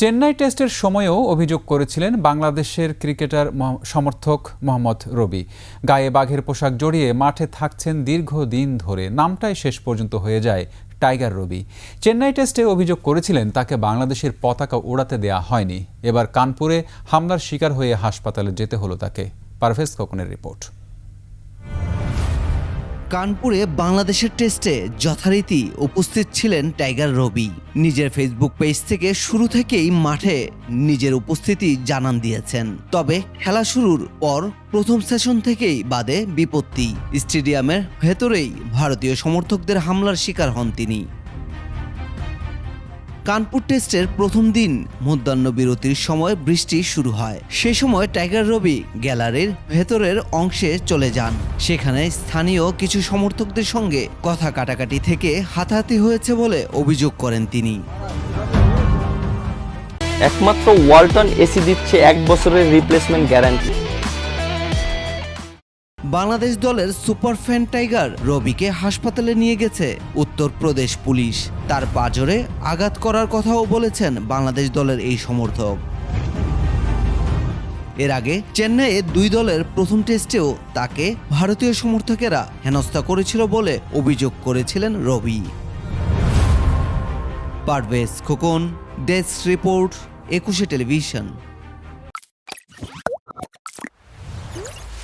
চেন্নাই টেস্টের সময়েও অভিযোগ করেছিলেন বাংলাদেশের ক্রিকেটার সমর্থক মোহাম্মদ রবি। গায়ে বাঘের পোশাক জড়িয়ে মাঠে থাকছেন দীর্ঘদিন ধরে, নামটাই শেষ পর্যন্ত হয়ে যায় টাইগার রবি। চেন্নাই টেস্টে অভিযোগ করেছিলেন তাকে বাংলাদেশের পতাকা ওড়াতে দেয়া হয়নি। এবার কানপুরে হামলার শিকার হয়ে হাসপাতালে যেতে হলো তাকে। পারভেজ খোকনের রিপোর্ট। কানপুরে বাংলাদেশের টেস্টে যথারীতি উপস্থিত ছিলেন টাইগার রবি। নিজের ফেসবুক পেজ থেকে শুরু থেকেই মাঠে নিজের উপস্থিতি জানান দিয়েছেন। তবে খেলা শুরুর পর প্রথম সেশন থেকেই বাদে বিপত্তি। স্টেডিয়ামের ভেতরেই ভারতীয় সমর্থকদের হামলার শিকার হন তিনি। কানপুর টেস্টের প্রথম দিন মধ্যাহ্ন বিরতির সময় বৃষ্টি শুরু হয়। সে সময় টাইগার রবি গ্যালারির ভেতরের অংশে চলে যান। সেখানে স্থানীয় কিছু সমর্থকদের সঙ্গে কথা কাটাকাটি থেকে হাতাহাতি হয়েছে বলে অভিযোগ করেন তিনি। একমাত্র ওয়ালটন এসি দিচ্ছে 1 বছরের রিপ্লেসমেন্ট গ্যারান্টি। বাংলাদেশ দলের সুপার ফ্যান টাইগার রবিকে হাসপাতালে নিয়ে গেছে উত্তরপ্রদেশ পুলিশ। তার পাঁজরে আঘাত করার কথাও বলেছেন বাংলাদেশ দলের এই সমর্থক। এর আগে চেন্নাইয়ে দুই দলের প্রথম টেস্টেও তাকে ভারতীয় সমর্থকেরা হেনস্থা করেছিল বলে অভিযোগ করেছিলেন Rabi. Parvez Khokon, desk report, 21 television.